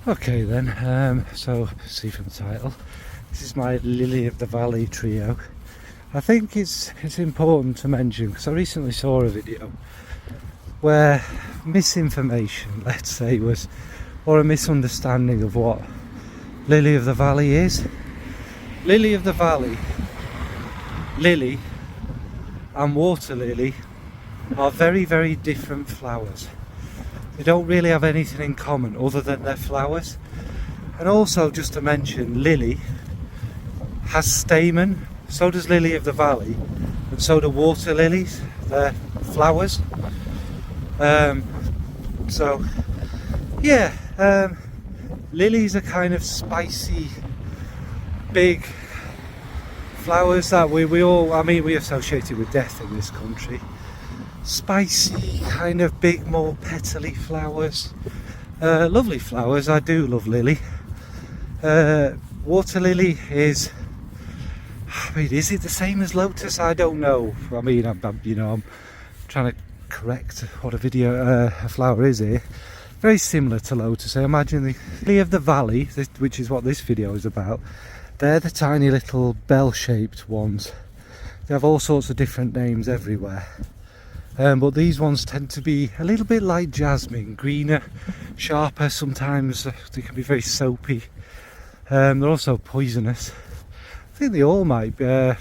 Okay then, so see from the title, this is my Lily of the Valley trio. I think it's important to mention because I recently saw a video where misinformation, let's say, was, or a misunderstanding of what Lily of the Valley is. Lily of the Valley, lily and water lily are very, very different flowers. They don't really have anything in common other than their flowers. And also, just to mention, lily has stamen, so does lily of the valley, and so do water lilies, their flowers. So yeah, lilies are kind of spicy, big flowers that we all, I mean, we associate it with death in this country. Spicy, kind of big, more petally flowers. Lovely flowers. I do love lily. Water lily is, I mean, is it the same as lotus? I don't know. I mean, I'm trying to correct what a flower is here. Very similar to lotus. I imagine the lily of the valley, which is what this video is about. They're the tiny little bell-shaped ones. They have all sorts of different names everywhere. But these ones tend to be a little bit like jasmine, greener, sharper. Sometimes they can be very soapy. They're also poisonous. I think they all might be.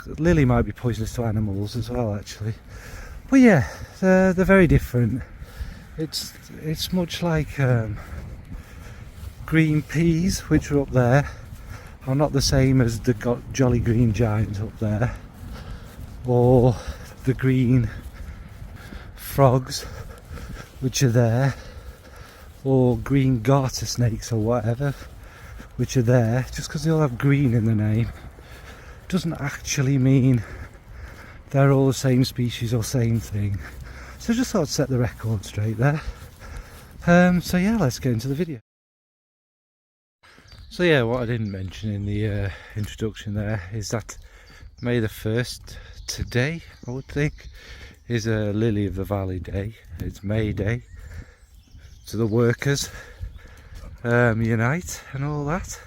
Lily might be poisonous to animals as well, actually. But yeah, they're very different. It's much like green peas, which are up there, are not the same as the jolly green giant up there, or the green frogs which are there, or green garter snakes or whatever which are there. Just because they all have green in the name doesn't actually mean they're all the same species or same thing. So just thought I'd set the record straight there. So yeah, let's get into the video. So yeah, what I didn't mention in the introduction there is that May the 1st, today I would think, is a Lily of the Valley Day. It's May Day. So the workers unite and all that.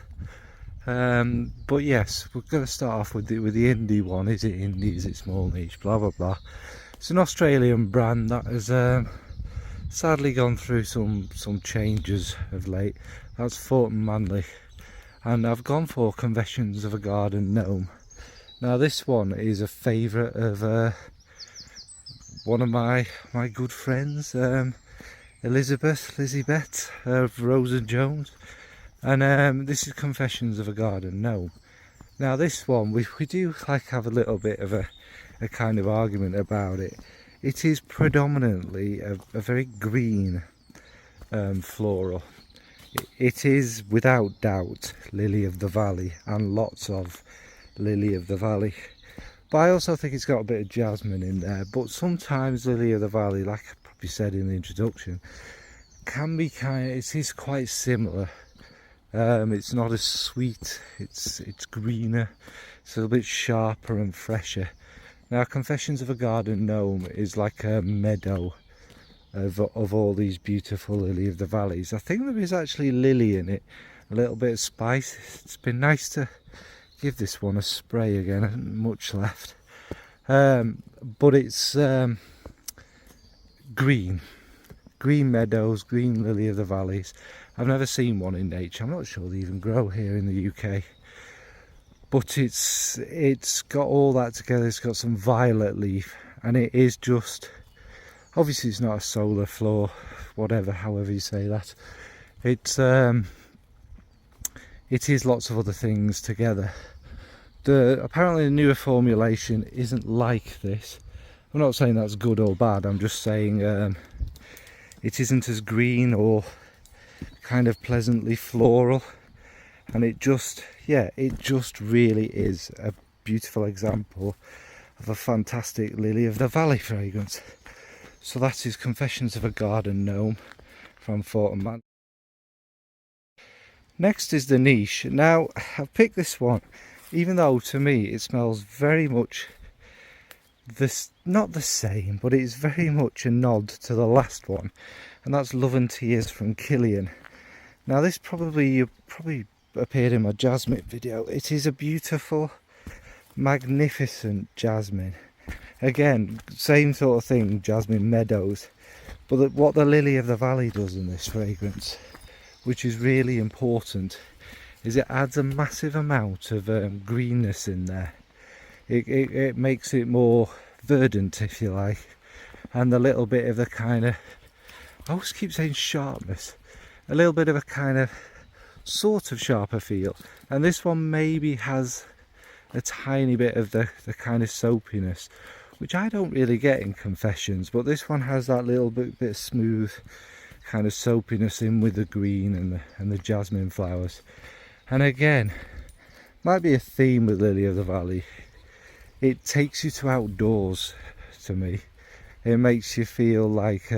But yes, we're going to start off with the indie one. Is it indie? Is it small niche? Blah blah blah. It's an Australian brand that has sadly gone through some changes of late. That's Forman, and I've gone for Confessions of a Garden Gnome. Now this one is a favourite of one of my good friends, Elizabeth of Rose and Jones, and this is Confessions of a Garden Gnome. Now this one, we do like have a little bit of a kind of argument about it. It is predominantly a very green floral. It is without doubt Lily of the Valley, and lots of Lily of the Valley. But I also think it's got a bit of jasmine in there. But sometimes Lily of the Valley, like I probably said in the introduction, can be it is quite similar. It's not as sweet, it's greener, it's a little bit sharper and fresher. Now Confessions of a Garden Gnome is like a meadow of all these beautiful Lily of the Valleys. I think there is actually lily in it, a little bit of spice. It's been nice to give this one a spray again, I haven't much left. But it's green meadows, green Lily of the Valleys. I've never seen one in nature. I'm not sure they even grow here in the UK. But it's got all that together. It's got some violet leaf, and it is just, obviously it's not a solar floor, whatever, however you say that. It is lots of other things together. Apparently the newer formulation isn't like this. I'm not saying that's good or bad, I'm just saying it isn't as green or kind of pleasantly floral, and it just really is a beautiful example of a fantastic Lily of the Valley fragrance. So that is Confessions of a Garden Gnome from Forman. Next is the niche. Now I've picked this one, even though to me it smells very much not the same, but it's very much a nod to the last one, and that's Love and Tears from Killian. Now this you probably appeared in my jasmine video. It is a beautiful, magnificent jasmine. Again, same sort of thing, jasmine meadows. But what the lily of the valley does in this fragrance, which is really important, is it adds a massive amount of greenness in there. It makes it more verdant, if you like, and a little bit of the kind of, I always keep saying sharpness, a little bit of a kind of sort of sharper feel. And this one maybe has a tiny bit of the kind of soapiness, which I don't really get in Confessions, but this one has that little bit of smooth kind of soapiness in with the green and the jasmine flowers. And again, might be a theme with Lily of the Valley. It takes you to outdoors to me. It makes you feel like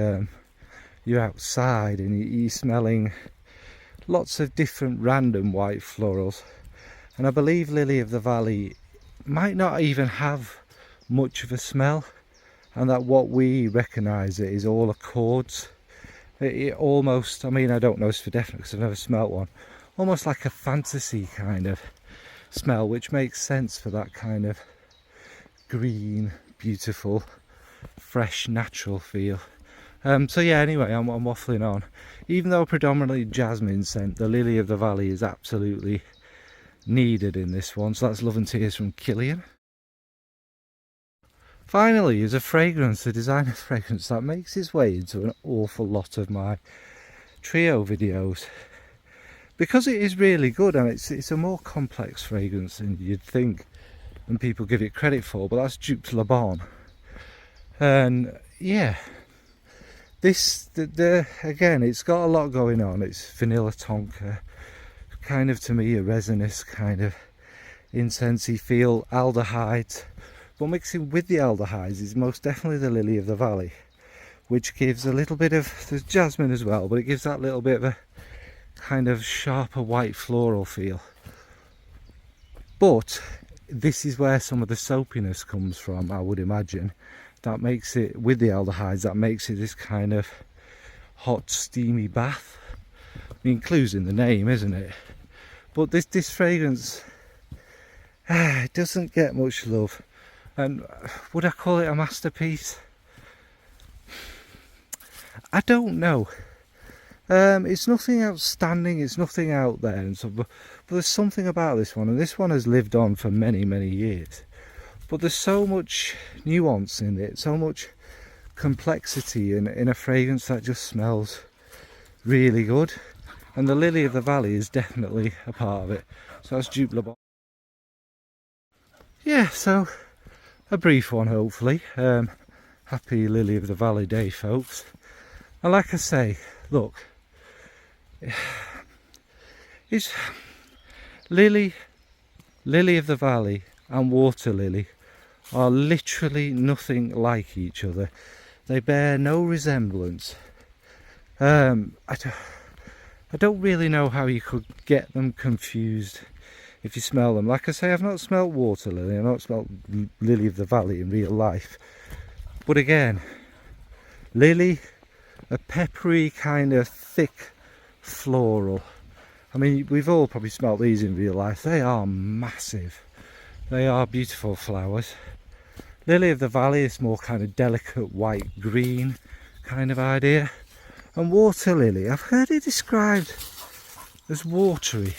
you're outside and you're smelling lots of different random white florals. And I believe Lily of the Valley might not even have much of a smell, and that what we recognise it is all accords. It almost, I mean, I don't know this for definite because I've never smelt one, almost like a fantasy kind of smell, which makes sense for that kind of green, beautiful, fresh, natural feel. So yeah, anyway, I'm waffling on. Even though predominantly jasmine scent, the Lily of the Valley is absolutely needed in this one. So that's Love and Tears from Killian. Finally is a fragrance, a designer fragrance that makes its way into an awful lot of my trio videos, because it is really good, and it's a more complex fragrance than you'd think and people give it credit for, but that's Duke Le Bon. And yeah, this again, it's got a lot going on. It's vanilla tonka, kind of, to me, a resinous kind of incensey feel, aldehydes, but mixing with the aldehydes is most definitely the Lily of the Valley, which gives a little bit of, there's jasmine as well, but it gives that little bit of a kind of sharper white floral feel. But this is where some of the soapiness comes from, I would imagine. That makes it, with the aldehydes, that makes it this kind of hot, steamy bath. I mean, clues in the name, isn't it? But this fragrance, it doesn't get much love. And would I call it a masterpiece? I don't know. It's nothing outstanding, it's nothing out there, and so, but there's something about this one, and this one has lived on for many, many years. But there's so much nuance in it, so much complexity in a fragrance that just smells really good. And the Lily of the Valley is definitely a part of it. So that's Duke Le Bon. Yeah, so a brief one, hopefully. Happy Lily of the Valley Day, folks. And like I say, look, it's Lily of the Valley and Water Lily are literally nothing like each other. They bear no resemblance. I don't really know how you could get them confused if you smell them. Like I say, I've not smelt Water Lily, I've not smelt Lily of the Valley in real life. But again, Lily, a peppery kind of thick floral. I mean, we've all probably smelt these in real life. They are massive. They are beautiful flowers. Lily of the Valley is more kind of delicate white green kind of idea. And Water Lily, I've heard it described as watery.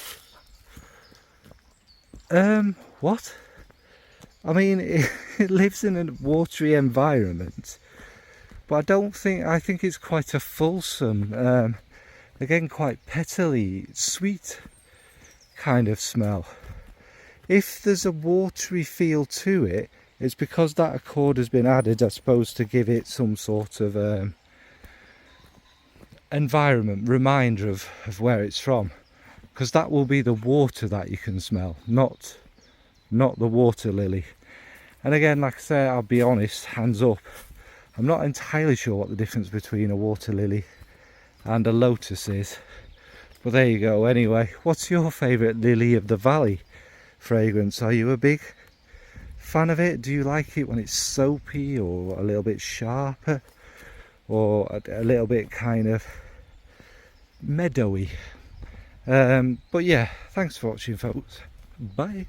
What? I mean, it lives in a watery environment, but I think it's quite a fulsome, again, quite petally, sweet kind of smell. If there's a watery feel to it, it's because that accord has been added, I suppose, to give it some sort of environment, reminder of where it's from. Because that will be the water that you can smell, not the Water Lily. And again, like I say, I'll be honest, hands up, I'm not entirely sure what the difference between a Water Lily and a lotus is. But there you go. Anyway, what's your favourite Lily of the Valley fragrance? Are you a big fan of it? Do you like it when it's soapy or a little bit sharper, or a little bit kind of meadowy? But yeah, thanks for watching, folks. Bye.